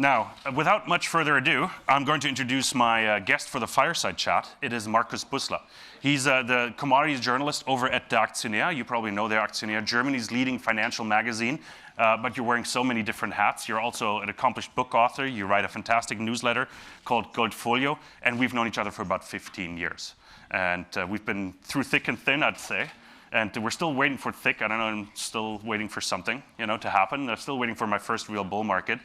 Now, without much further ado, I'm going to introduce my guest for the fireside chat. It is Markus Bußler. He's the commodities journalist over at the AKTIONÄR. You probably know the AKTIONÄR, Germany's leading financial magazine, but you're wearing so many different hats. You're also an accomplished book author. You write a fantastic newsletter called Goldfolio, and we've known each other for about 15 years. And we've been through thick and thin, I'd say. And we're still waiting for thick. I don't know, I'm still waiting for something, to happen. I'm still waiting for my first real bull market.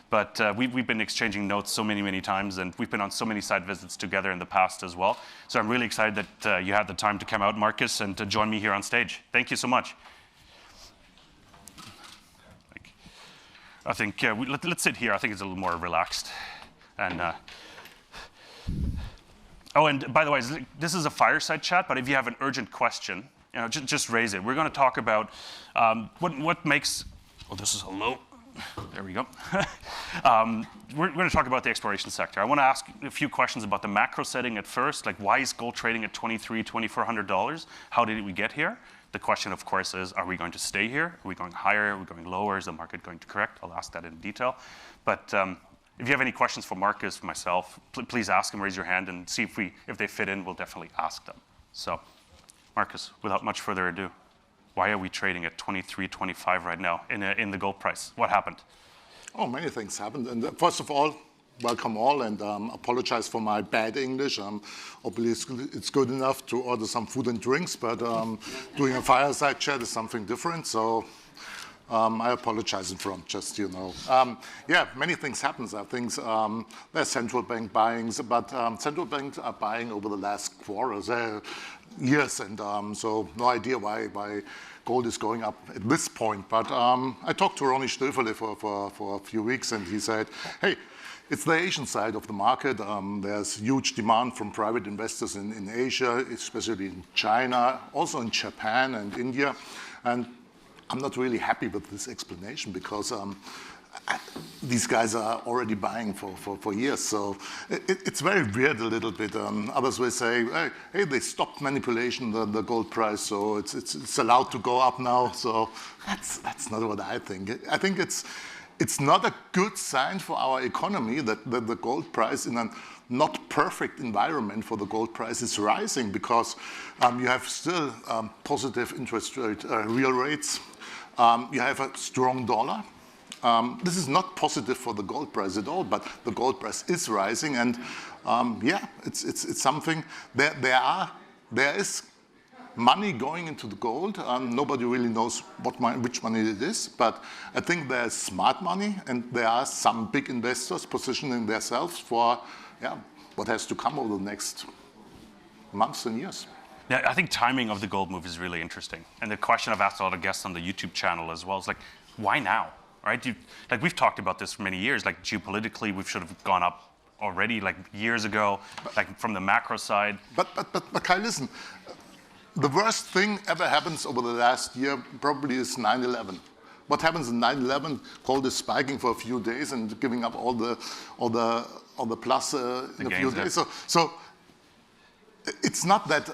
But we've been exchanging notes so many times, and we've been on so many site visits together in the past as well. So I'm really excited that you had the time to come out, Markus, and to join me here on stage. Thank you so much. I think let's sit here. I think it's a little more relaxed. And oh, and by the way, this is a fireside chat, but if you have an urgent question, just raise it. We're going to talk about what makes, oh, this is a low. There we go. We're going to talk about the exploration sector. I want to ask a few questions about the macro setting at first, like why is gold trading at $2,300, $2,400? How did we get here? The question, of course, is, are we going to stay here? Are we going higher? Are we going lower? Is the market going to correct? I'll ask that in detail. But if you have any questions for Markus, for myself, please ask them, raise your hand, and see if they fit in, we'll definitely ask them. So, Markus, without much further ado, why are we trading at 23, 25 right now in the gold price? What happened? Oh, many things happened. And first of all, welcome all, and apologize for my bad English. Obviously, it's good enough to order some food and drinks, but doing a fireside chat is something different. So I apologize in front, just yeah, many things happen. I think there's central bank buyings, but central banks are buying over the last quarters. Years, and so no idea why gold is going up at this point. But I talked to Ronny Stöferle for a few weeks, and he said, hey, it's the Asian side of the market. There's huge demand from private investors in Asia, especially in China, also in Japan and India. And I'm not really happy with this explanation because these guys are already buying for years. So it's very weird a little bit. Others will say, hey, they stopped manipulation, the gold price, so it's allowed to go up now. So that's not what I think. I think it's not a good sign for our economy that the gold price in a not perfect environment for the gold price is rising, because you have still positive interest rate, real rates. You have a strong dollar. This is not positive for the gold price at all, but the gold price is rising, and yeah, it's something. There is money going into the gold. Nobody really knows which money it is, but I think there's smart money, and there are some big investors positioning themselves for what has to come over the next months and years. Yeah, I think timing of the gold move is really interesting, and the question I've asked a lot of guests on the YouTube channel as well is like, why now? Right? Like we've talked about this for many years, like geopolitically, we should have gone up already like years ago, like from the macro side. But Kai, listen, the worst thing ever happens over the last year probably is 9/11. What happens in 9/11? Gold is spiking for a few days and giving up all the plus in a few days. So it's not that.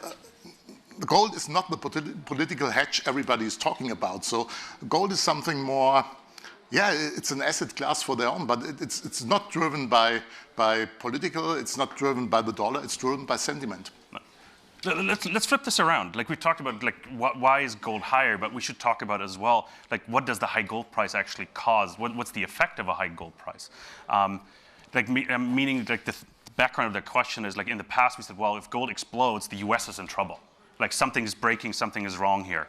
The gold is not the political hedge everybody is talking about. So gold is something more. Yeah, it's an asset class for their own, but it's not driven by political. It's not driven by the dollar. It's driven by sentiment. Let's flip this around. Like we talked about, like why is gold higher, but we should talk about as well, like what does the high gold price actually cause? What's the effect of a high gold price? Meaning, like the background of the question is like in the past we said, well, if gold explodes, the U.S. is in trouble. Like something is breaking, something is wrong here.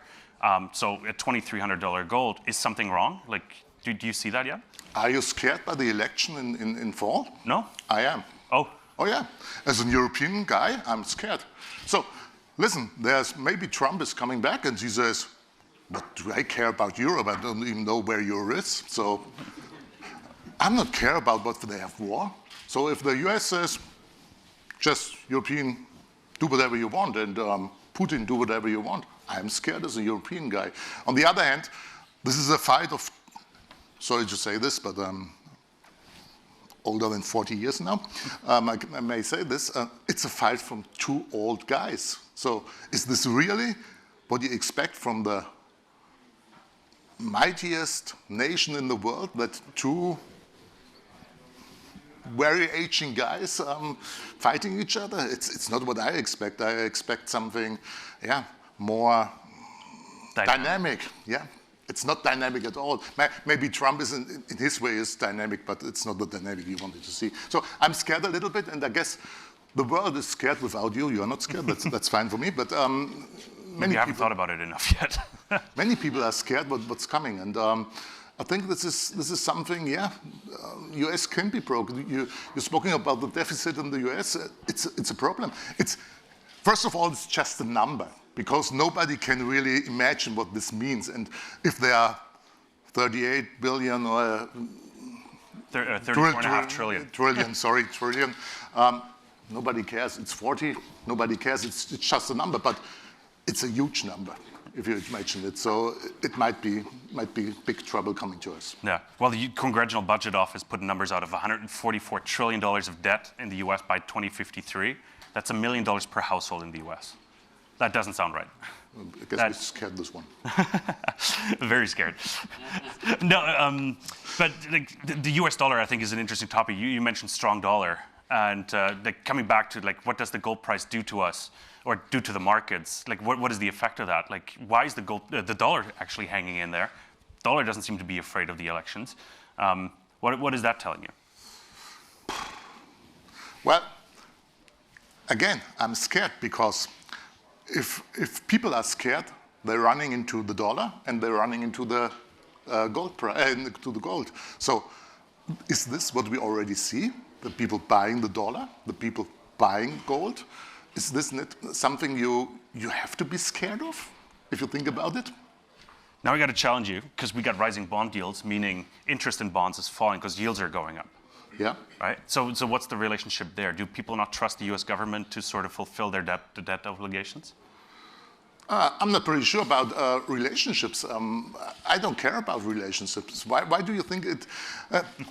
So at $2,300 gold, is something wrong? Like. Do you see that yet? Are you scared by the election in fall? No. I am. Oh. Oh yeah. As a European guy, I'm scared. So, listen, maybe Trump is coming back and he says, but do I care about Europe? I don't even know where Europe is. So, I'm not care about what they have war. So if the US says, just European, do whatever you want, and Putin, do whatever you want, I'm scared as a European guy. On the other hand, this is a fight of, sorry to say this, but I'm older than 40 years now. I may say this. It's a fight from two old guys. So is this really what you expect from the mightiest nation in the world, that two very aging guys fighting each other. It's not what I expect. I expect something, more dynamic. Yeah, it's not dynamic at all. Maybe Trump is in his way is dynamic, but it's not the dynamic you wanted to see. So I'm scared a little bit, and I guess the world is scared without you. You're not scared. That's fine for me. But many haven't thought about it enough yet. Many people are scared what's coming, and I think this is something. U.S. can be broke. You're speaking about the deficit in the U.S. It's a problem. First of all, it's just a number, because nobody can really imagine what this means. And if there are 38 billion or 34.5 trillion. Trillion. Nobody cares. It's 40. Nobody cares. It's just a number, but it's a huge number if you imagine it. So it might be big trouble coming to us. Yeah. Well, the Congressional Budget Office put numbers out of $144 trillion of debt in the U.S. by 2053. That's $1 million per household in the U.S. That doesn't sound right. I guess we scared this one. Very scared. No, but the U.S. dollar, I think, is an interesting topic. You mentioned strong dollar, and coming back to what does the gold price do to us, or do to the markets? What is the effect of that? Why is the dollar actually hanging in there? Dollar doesn't seem to be afraid of the elections. What is that telling you? Well, again, I'm scared because if people are scared, they're running into the dollar and they're running into the gold. So, is this what we already see? The people buying the dollar, the people buying gold. Is this not something you have to be scared of if you think about it? Now we got to challenge you, because we got rising bond yields, meaning interest in bonds is falling because yields are going up. Yeah. Right. So what's the relationship there? Do people not trust the U.S. government to sort of fulfill their debt obligations? I'm not pretty sure about relationships. I don't care about relationships. Why do you think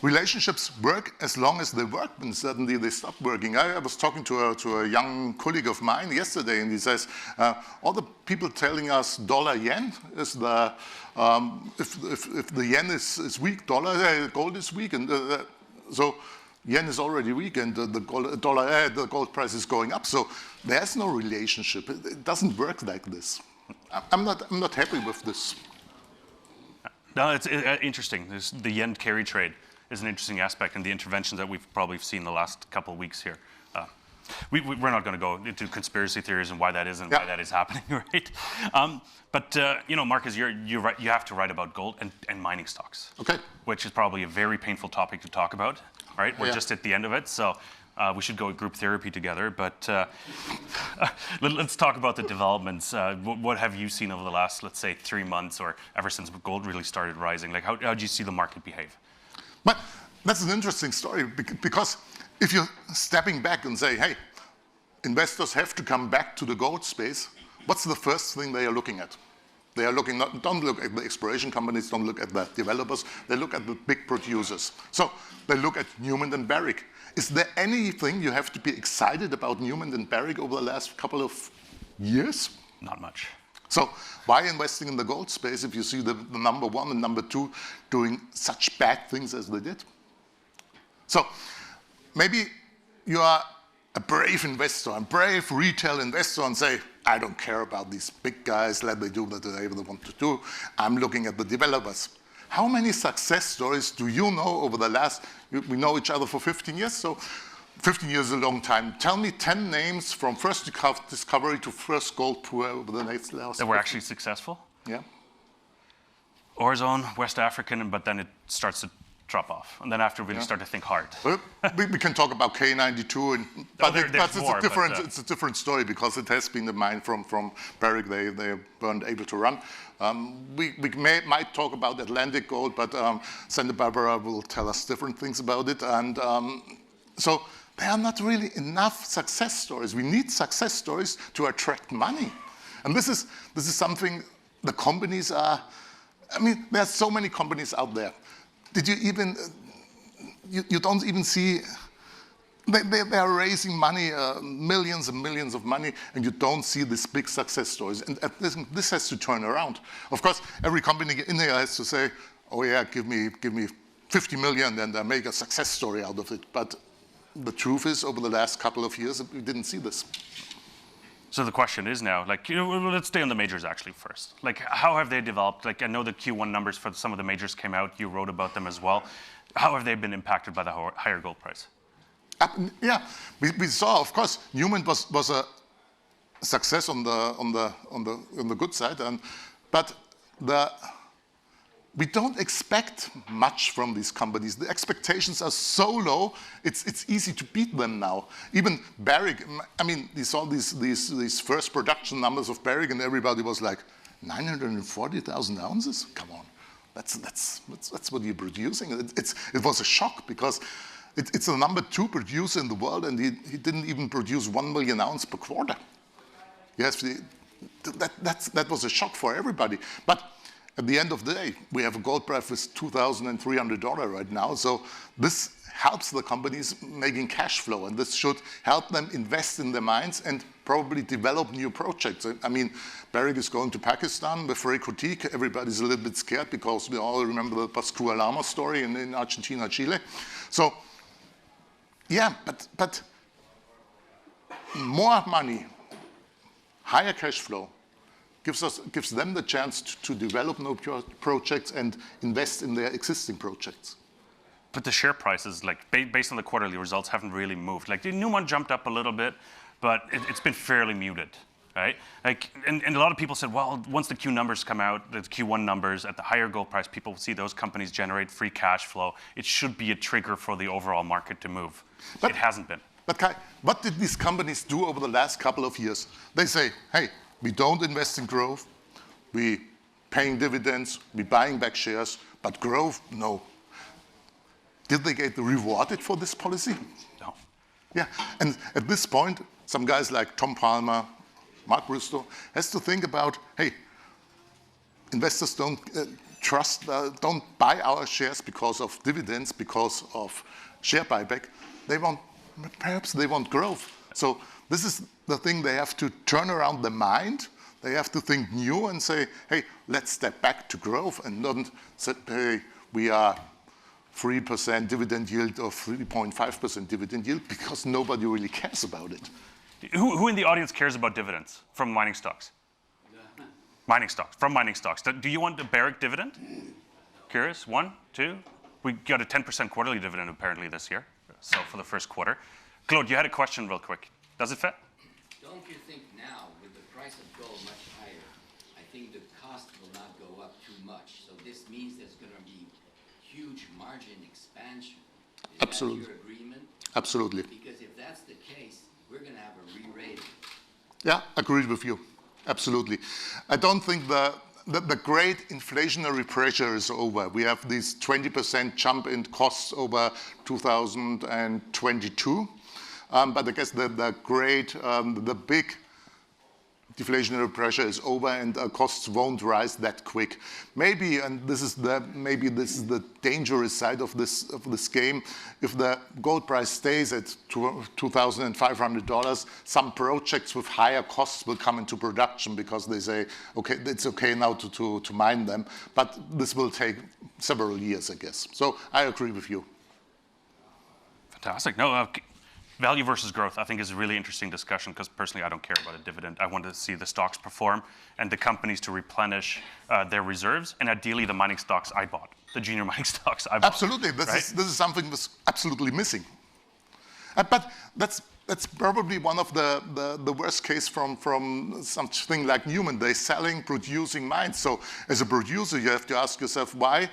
relationships work as long as they work, and suddenly they stop working? I was talking to a young colleague of mine yesterday, and he says, all the people telling us dollar-yen is the, if the yen is weak, gold is weak, and so yen is already weak, and the gold price is going up. So there's no relationship. It doesn't work like this. I'm not happy with this. No, it's interesting. The yen carry trade is an interesting aspect, and the interventions that we've probably seen the last couple of weeks here. We're not going to go into conspiracy theories and why that is and why that is happening, right? But Markus, you have to write about gold and mining stocks, okay? Which is probably a very painful topic to talk about, right? We're just at the end of it, so we should go group therapy together. But let's talk about the developments. What have you seen over the last, let's say, 3 months, or ever since gold really started rising? How do you see the market behave? But that's an interesting story, because if you're stepping back and say, hey, investors have to come back to the gold space, what's the first thing they are looking at? They are looking, don't look at the exploration companies, don't look at the developers, they look at the big producers. So they look at Newmont and Barrick. Is there anything you have to be excited about Newmont and Barrick over the last couple of years? Not much. So why investing in the gold space if you see the number one and number two doing such bad things as they did? So maybe you are a brave investor, a brave retail investor, and say, I don't care about these big guys, let them do whatever they want to do. I'm looking at the developers. How many success stories do you know over the last, we know each other for 15 years, so 15 years is a long time. Tell me 10 names from first discovery to first gold pour over the last. That were actually successful? Yeah. Orezone, West African, but then it starts to drop off. And then after we start to think hard. Well, we can talk about K92, but it's a different story, because it has been the mine from Barrick they weren't able to run. We might talk about Atlantic Gold, but Santa Barbara will tell us different things about it. And so there are not really enough success stories. We need success stories to attract money. And this is something the companies are, I mean, there are so many companies out there. Did you even, you don't even see, they are raising money, millions and millions of money, and you don't see these big success stories. And this has to turn around. Of course, every company in here has to say, oh yeah, give me 50 million and make a success story out of it. But the truth is, over the last couple of years, we didn't see this. So the question is now, like, let's stay on the majors actually first. Like, how have they developed? Like, I know the Q1 numbers for some of the majors came out. You wrote about them as well. How have they been impacted by the higher gold price? Yeah, we saw, of course, Newman was a success on the good side, but we don't expect much from these companies. The expectations are so low, it's easy to beat them now. Even Barrick, I mean, we saw these first production numbers of Barrick, and everybody was like, 940,000 ounces? Come on, that's what you're producing. It was a shock because it's the number 2 producer in the world, and he didn't even produce 1 million ounces per quarter. Yes, that was a shock for everybody. But at the end of the day, we have a gold price with $2,300 right now. So this helps the companies making cash flow, and this should help them invest in their mines and probably develop new projects. I mean, Barrick is going to Pakistan with Ray Critique. Everybody's a little bit scared because we all remember the Pascu Alamos story in Argentina, Chile. So, yeah, but more money, higher cash flow, gives them the chance to develop new projects and invest in their existing projects. But the share prices, like based on the quarterly results, haven't really moved. Like the new one jumped up a little bit, but it's been fairly muted, right? Like, and a lot of people said, well, once the Q numbers come out, the Q1 numbers at the higher gold price, people see those companies generate free cash flow. It should be a trigger for the overall market to move. But it hasn't been. But Kai, what did these companies do over the last couple of years? They say, hey, we don't invest in growth, we paying dividends, we buying back shares, but growth, no. Did they get rewarded for this policy? No. Yeah, and at this point, some guys like Tom Palmer, Mark Bristow, has to think about, hey, investors don't don't buy our shares because of dividends, because of share buyback. Perhaps they want growth. So this is the thing, they have to turn around the mind. They have to think new and say, hey, let's step back to growth and not say, hey, we are 3% dividend yield or 3.5% dividend yield, because nobody really cares about it. Who in the audience cares about dividends from mining stocks? Mining stocks, from mining stocks. Do you want a Barrick dividend? Curious, 1, 2? We got a 10% quarterly dividend apparently this year, so for the first quarter. Claude, you had a question real quick. Does it fit? Don't you think now, with the price of gold much higher, I think the cost will not go up too much. So this means there's going to be huge margin expansion. Is Absolutely. that your agreement? Absolutely. Because if that's the case, we're going to have a re-rating. Yeah, agreed with you. Absolutely. I don't think the great inflationary pressure is over. We have this 20% jump in costs over 2022. But I guess the big deflationary pressure is over, and costs won't rise that quick. Maybe, and this is the dangerous side of this game. If the gold price stays at $2,500, some projects with higher costs will come into production because they say, okay, it's okay now to mine them. But this will take several years, I guess. So I agree with you. Fantastic. No. Value versus growth, I think, is a really interesting discussion because personally I don't care about a dividend. I want to see the stocks perform and the companies to replenish their reserves, and ideally the mining stocks I bought, the junior mining stocks I bought. Absolutely, this is something that's absolutely missing. But that's probably one of the worst case from something like Newman. They're selling, producing mines. So as a producer, you have to ask yourself, why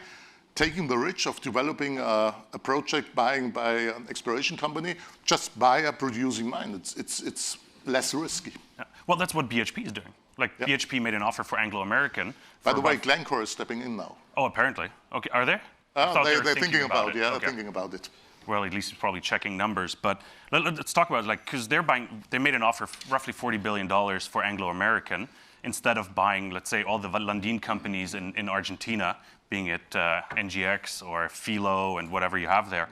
taking the risk of developing a project buying by an exploration company, just buy a producing mine. It's less risky. Yeah. Well, that's what BHP is doing. Like, yeah. BHP made an offer for Anglo American. By the way, Glencore is stepping in now. Oh, apparently. Okay, are they? They're thinking about it. Yeah, okay. Thinking about it. Well, at least he's probably checking numbers. But let's talk about it, like, because they made an offer roughly $40 billion for Anglo American instead of buying, let's say, all the Lundin companies in Argentina, being it NGX or Filo and whatever you have there.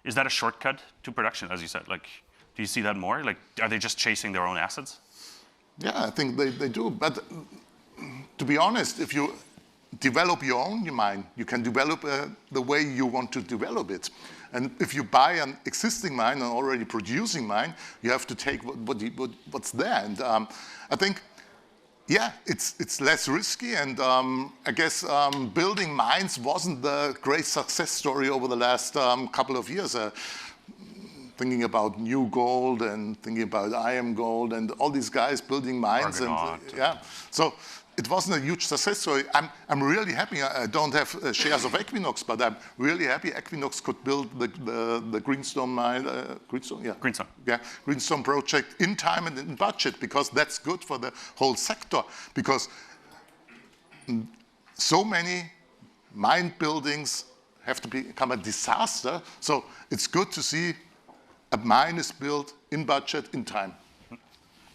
Is that a shortcut to production, as you said? Like, do you see that more? Like, are they just chasing their own assets? Yeah, I think they do. But to be honest, if you develop your own mine. You can develop the way you want to develop it. And if you buy an existing mine, an already producing mine, you have to take what's there. And I think, yeah, it's less risky. And I guess building mines wasn't the great success story over the last couple of years. Thinking about New Gold and thinking about IM Gold and all these guys building mines. Argonaut. And yeah, so it wasn't a huge success story. I'm really happy. I don't have shares of Equinox, but I'm really happy Equinox could build the Greenstone mine. Greenstone, yeah. Greenstone. Yeah, Greenstone project in time and in budget, because that's good for the whole sector. Because so many mine buildings have to become a disaster. So it's good to see a mine is built in budget, in time.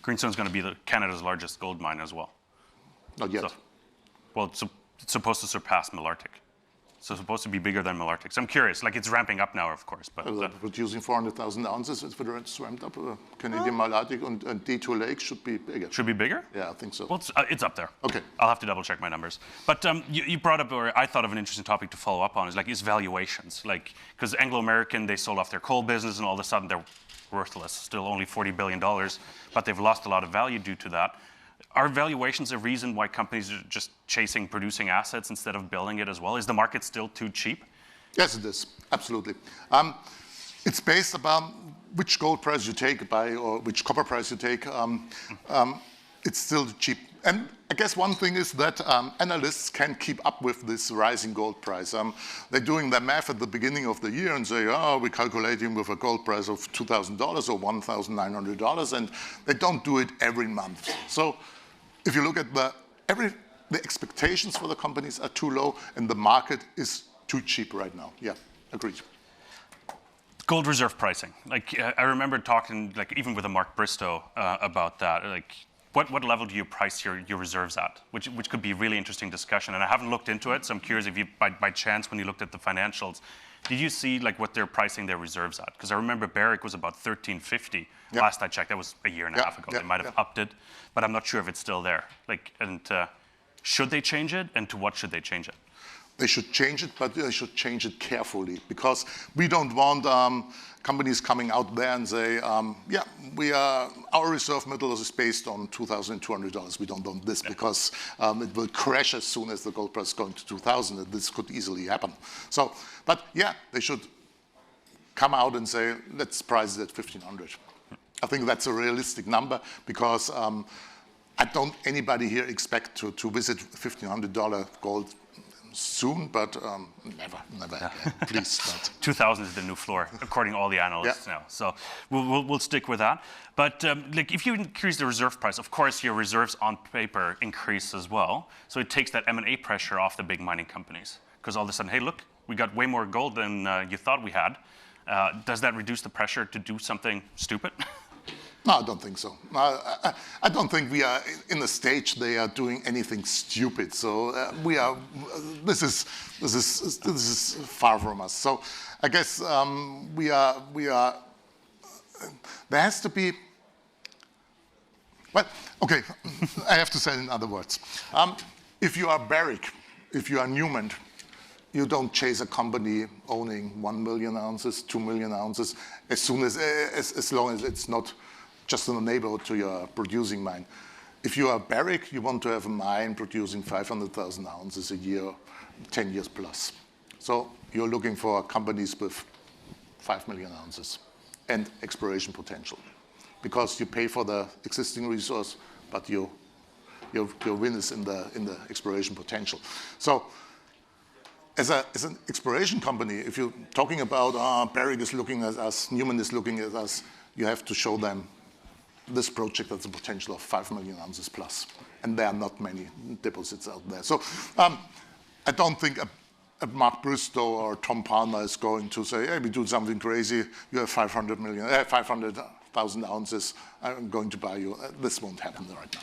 Greenstone is going to be Canada's largest gold mine as well. Not yet. So, well, it's supposed to surpass Malartic. So it's supposed to be bigger than Malartic. So I'm curious, like it's ramping up now, of course. But producing 400,000 ounces, it's ramped up. Canadian Malartic and D2 Lake should be bigger. Should be bigger? Yeah, I think so. Well, it's up there. Okay. I'll have to double check my numbers. But you brought up, or I thought of an interesting topic to follow up on, is valuations. Like, because Anglo-American, they sold off their coal business and all of a sudden they're worthless, still only $40 billion, but they've lost a lot of value due to that. Are valuations a reason why companies are just chasing producing assets instead of building it as well? Is the market still too cheap? Yes, it is. Absolutely. It's based upon which gold price you take or which copper price you take. It's still cheap. And I guess one thing is that analysts can keep up with this rising gold price. They're doing their math at the beginning of the year and say, oh, we're calculating with a gold price of $2,000 or $1,900, and they don't do it every month. So if you look at the expectations for the companies are too low, and the market is too cheap right now. Yeah, agreed. Gold reserve pricing. Like I remember talking, like even with a Mark Bristow about that. Like, what level do you price your reserves at? Which could be a really interesting discussion. And I haven't looked into it, so I'm curious if you, by chance, when you looked at the financials, did you see like what they're pricing their reserves at? Because I remember Barrick was about $1,350 last I checked. That was a year and a half ago. They might have upped it, but I'm not sure if it's still there. Like, and should they change it, and to what should they change it? They should change it, but they should change it carefully, because we don't want companies coming out there and say, our reserve metal is based on $2,200. We don't want this because it will crash as soon as the gold price is going to 2,000, and this could easily happen. So, but yeah, they should come out and say, let's price it at 1,500. I think that's a realistic number, because I don't anybody here expect to visit $1,500 gold soon, but never again, please. Not. 2,000 is the new floor, according to all the analysts now. So we'll stick with that. But like, if you increase the reserve price, of course your reserves on paper increase as well. So it takes that M&A pressure off the big mining companies, because all of a sudden, hey, look, we got way more gold than you thought we had. Does that reduce the pressure to do something stupid? No, I don't think so. I don't think we are in a stage they are doing anything stupid. So we are. This is far from us. So I guess we are. There has to be. Well, okay. I have to say it in other words. If you are Barrick, if you are Newmont, you don't chase a company owning 1 million ounces, 2 million ounces, as long as it's not just in the neighborhood to your producing mine. If you are Barrick, you want to have a mine producing 500,000 ounces a year, 10 years plus. So you're looking for companies with 5 million ounces and exploration potential, because you pay for the existing resource, but your win is in the exploration potential. So as an exploration company, if you're talking about Barrick is looking at us, Newmont is looking at us, you have to show them this project has a potential of 5 million ounces plus, and there are not many deposits out there. So I don't think a Mark Bristow or Tom Palmer is going to say, hey, we do something crazy, you have 500,000 ounces, I'm going to buy you. This won't happen right now.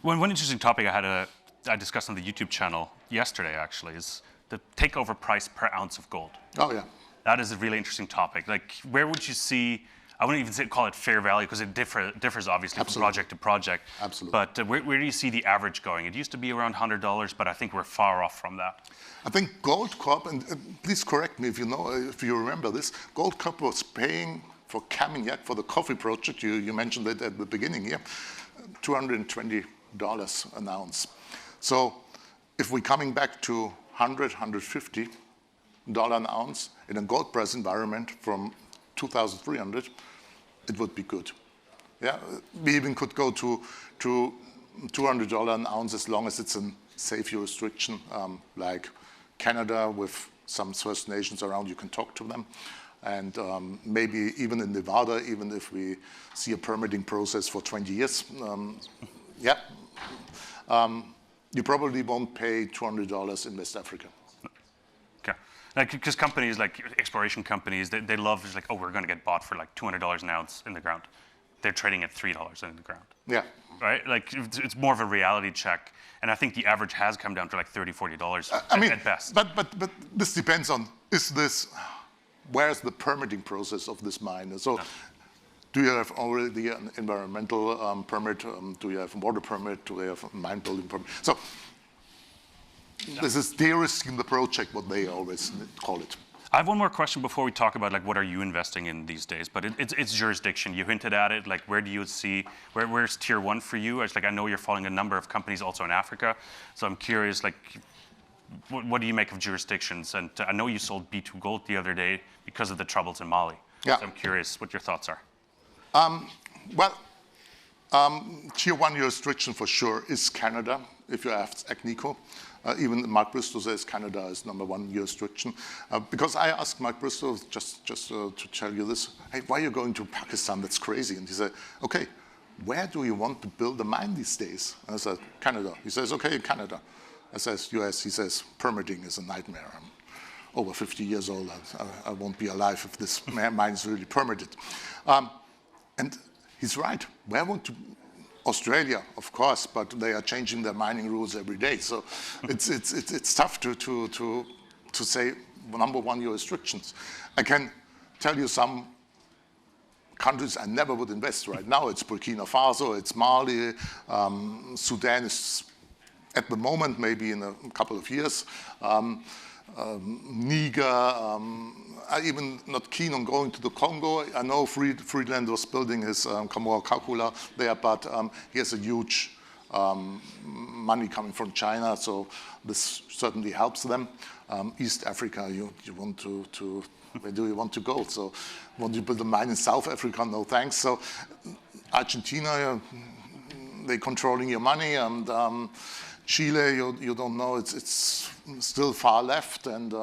One interesting topic I discussed on the YouTube channel yesterday, actually, is the takeover price per ounce of gold. Oh, yeah. That is a really interesting topic. Like, where would you see I wouldn't even call it fair value because it differs obviously from project to project. Absolutely. But where do you see the average going? It used to be around $100, but I think we're far off from that. I think Goldcorp, and please correct me if you remember this, Goldcorp was paying for Carmignac, for the coffee project, you mentioned it at the beginning here, $220 an ounce. So if we're coming back to $100, $150 an ounce in a gold price environment from 2,300, it would be good. Yeah, we even could go to $200 an ounce as long as it's a safe jurisdiction, like Canada with some First Nations around, you can talk to them. And maybe even in Nevada, even if we see a permitting process for 20 years, you probably won't pay $200 in West Africa. Okay. Like, because companies, like exploration companies, they love, it's like, oh, we're going to get bought for like $200 an ounce in the ground. They're trading at $3 in the ground. Yeah. Right? Like, it's more of a reality check. And I think the average has come down to like $30, $40 at best. But this depends on, where's the permitting process of this mine? So do you have already an environmental permit? Do you have a water permit? Do they have a mine building permit? So this is de-risking the project, what they always call it. I have one more question before we talk about like what are you investing in these days, but it's jurisdiction. You hinted at it, like where do you see, where's tier one for you? It's like I know you're following a number of companies also in Africa, so I'm curious, like what do you make of jurisdictions? And I know you sold B2 Gold the other day because of the troubles in Mali. Yeah. So I'm curious what your thoughts are. Tier one jurisdiction for sure is Canada, if you have Agnico. Even Mark Bristow says Canada is #1 jurisdiction. Because I asked Mark Bristow, just to tell you this, hey, why are you going to Pakistan? That's crazy. And he said, okay, where do you want to build a mine these days? And I said, Canada. He says, okay, Canada. I says, US. He says, permitting is a nightmare. I'm over 50 years old. I won't be alive if this mine is really permitted. And he's right. Where want to? Australia, of course, but they are changing their mining rules every day. So it's tough to say #1 jurisdictions. I can tell you some countries I never would invest right now. It's Burkina Faso, it's Mali, Sudan is at the moment, maybe in a couple of years, Niger. I'm even not keen on going to the Congo. I know Friedland was building his Kamora Kakula there, but he has a huge money coming from China, so this certainly helps them. East Africa, you want to where do you want to go? So, want to build a mine in South Africa? No thanks. So, Argentina, they're controlling your money, and Chile, you don't know, it's still far left, and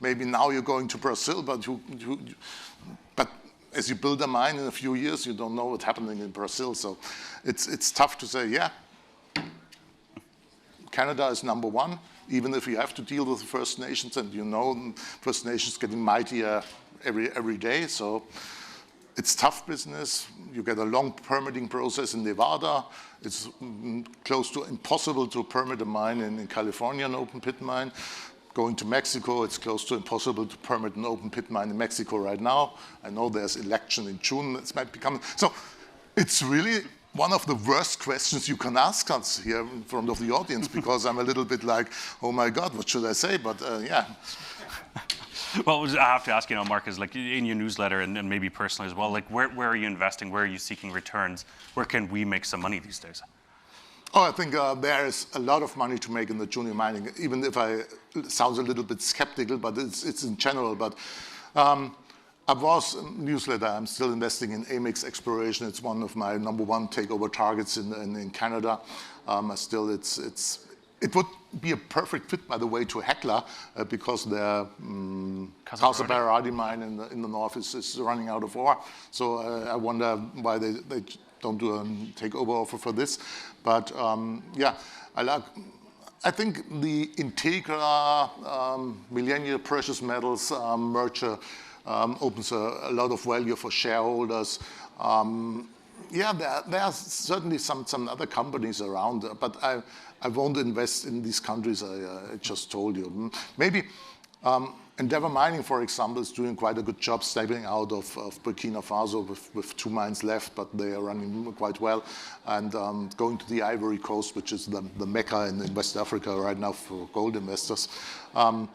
maybe now you're going to Brazil, but as you build a mine in a few years, you don't know what's happening in Brazil. So it's tough to say, yeah, Canada is #1, even if you have to deal with the First Nations, and you know First Nations getting mightier every day. So it's tough business. You get a long permitting process in Nevada. It's close to impossible to permit a mine in California, an open pit mine. Going to Mexico, it's close to impossible to permit an open pit mine in Mexico right now. I know there's election in June. It might become so. It's really one of the worst questions you can ask us here in front of the audience, because I'm a little bit like, oh my God, what should I say? But yeah. Well, I have to ask, Markus, like in your newsletter and maybe personally as well, like where are you investing? Where are you seeking returns? Where can we make some money these days? Oh, I think there is a lot of money to make in the junior mining, even if it sounds a little bit skeptical, but it's in general. But I was newsletter. I'm still investing in Amix Exploration. It's one of my #1 takeover targets in Canada. It would be a perfect fit, by the way, to Hecla because their Casa Berardi mine in the north is running out of ore. So I wonder why they don't do a takeover offer for this. But yeah, I think the Integra Millennium Precious Metals merger opens a lot of value for shareholders. Yeah, there are certainly some other companies around, but I won't invest in these countries I just told you. Maybe Endeavour Mining, for example, is doing quite a good job stepping out of Burkina Faso with 2 mines left, but they are running quite well, and going to the Ivory Coast, which is the mecca in West Africa right now for gold investors. And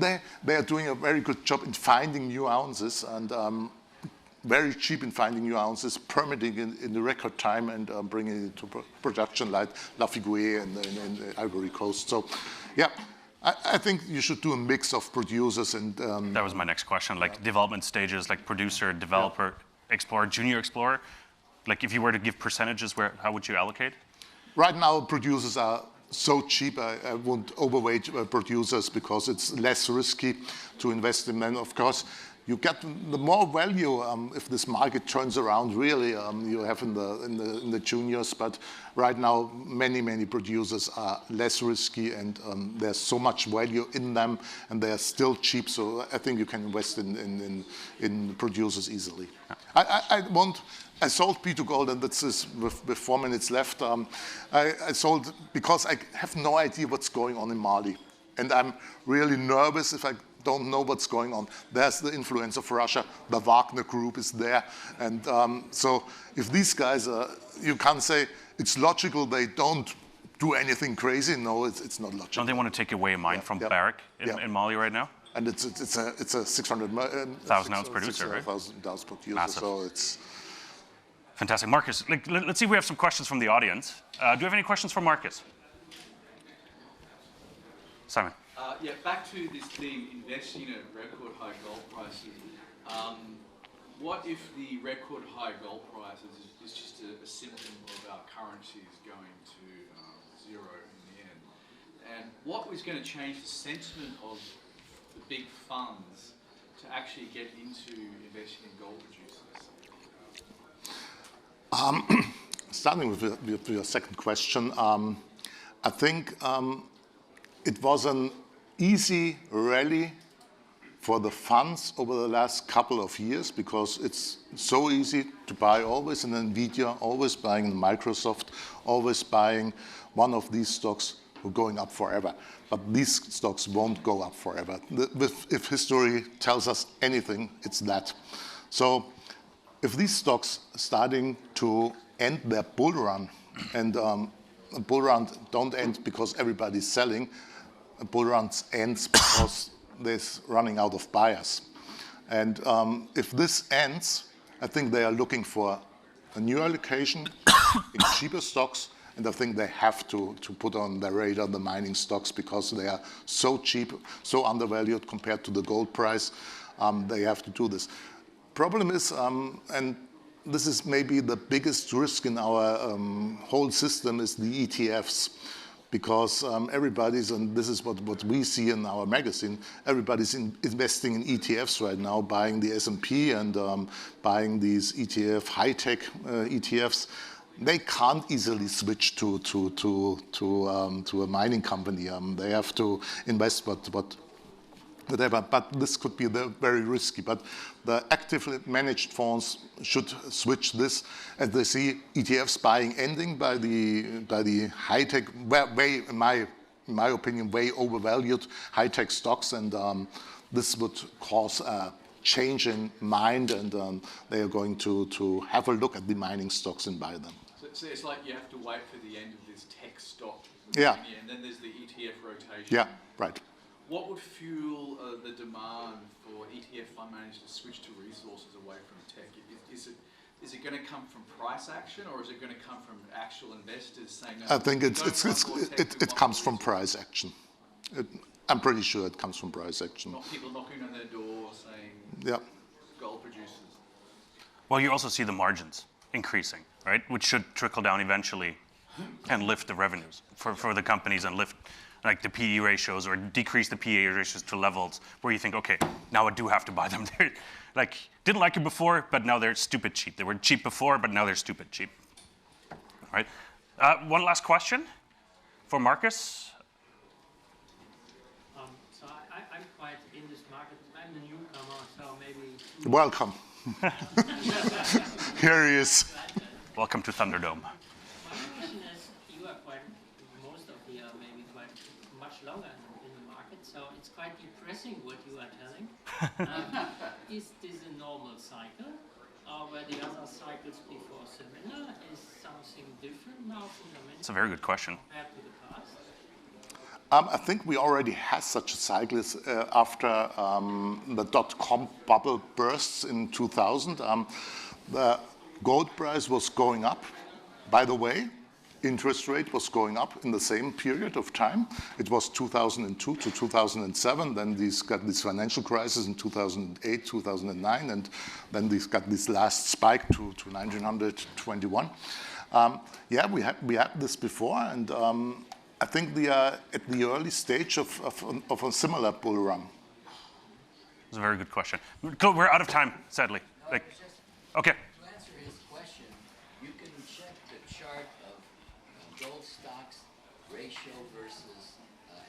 they are doing a very good job in finding new ounces, and very cheap in finding new ounces, permitting in the record time, and bringing it to production like Lafigué and in Ivory Coast. So, yeah. I think you should do a mix of producers and... that was my next question, like development stages, like producer, developer, explorer, junior explorer. Like if you were to give percentages, how would you allocate? Right now, producers are so cheap. I won't overweight producers because it's less risky to invest in them. Of course, you get the more value if this market turns around. Really, you have in the juniors. But right now, many producers are less risky, and there's so much value in them, and they are still cheap. So I think you can invest in producers easily. I sold B2Gold, and this is with 4 minutes left. I sold because I have no idea what's going on in Mali, and I'm really nervous if I don't know what's going on. There's the influence of Russia. The Wagner Group is there. And so if these guys, you can't say it's logical they don't do anything crazy. No, it's not logical. Don't they want to take away a mine from Barrick in Mali right now? And it's a 600,000 ounce producer, right? 600,000 ounce producer. Massive. So it's... Fantastic. Markus, let's see if we have some questions from the audience. Do you have any questions for Markus? Simon. Yeah, back to this theme, investing at record high gold prices. What if the record high gold prices is just a symptom of our currencies going to zero in the end? And what was going to change the sentiment of the big funds to actually get into investing in gold producers? Starting with your second question, I think it was an easy rally for the funds over the last couple of years because it's so easy to buy always in NVIDIA, always buying in Microsoft, always buying one of these stocks who are going up forever. But these stocks won't go up forever. If history tells us anything, it's that. So if these stocks are starting to end their bull run, and a bull run don't end because everybody's selling, a bull run ends because there's running out of buyers. And if this ends, I think they are looking for a new allocation in cheaper stocks, and I think they have to put on their radar the mining stocks because they are so cheap, so undervalued compared to the gold price. They have to do this. Problem is, and this is maybe the biggest risk in our whole system, is the ETFs. Because everybody's, and this is what we see in our magazine, everybody's investing in ETFs right now, buying the S&P and buying these ETF, high-tech ETFs. They can't easily switch to a mining company. They have to invest whatever, but this could be very risky. But the actively managed funds should switch this, as they see ETFs buying ending by the high-tech, way, in my opinion, way overvalued high-tech stocks, and this would cause a change in mind, and they are going to have a look at the mining stocks and buy them. So it's like you have to wait for the end of this tech stock, yeah, and then there's the ETF rotation. Yeah, right. What would fuel the demand for ETF fund managers to switch to resources away from tech? Is it going to come from price action, or is it going to come from actual investors saying? No, I think it comes from price action. I'm pretty sure it comes from price action. Not people knocking on their door saying, yeah, gold producers. Well, you also see the margins increasing, right? Which should trickle down eventually and lift the revenues for the companies and lift like the PE ratios, or decrease the PE ratios to levels where you think, okay, now I do have to buy them. They're like, didn't like it before, but now they're stupid cheap. They were cheap before, but now they're stupid cheap. All right. One last question for Markus. So I'm quite in this market. I'm the newcomer, so maybe... Welcome. Here he is. Welcome to Thunderdome. My question is, you are quite, most of you are maybe quite much longer in the market. so it's quite depressing what you are telling. Is this a normal cycle? Or were the other cycles before similar? Is something different now fundamentally? It's a very good question. Compared to the past? I think we already had such a cycle after the dot-com bubble bursts in 2000. The gold price was going up. By the way, interest rate was going up in the same period of time. It was 2002 to 2007. Then got this financial crisis in 2008, 2009, and then got this last spike to 1921. Yeah, we had this before, and I think they are at the early stage of a similar bull run. It's a very good question. We're out of time, sadly. Okay. To answer his question, you can check the chart of gold stocks ratio versus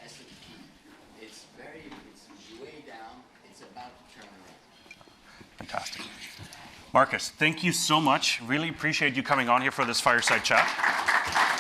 S&P. It's way down. It's about to turn around. Fantastic. Markus, thank you so much. Really appreciate you coming on here for this fireside chat.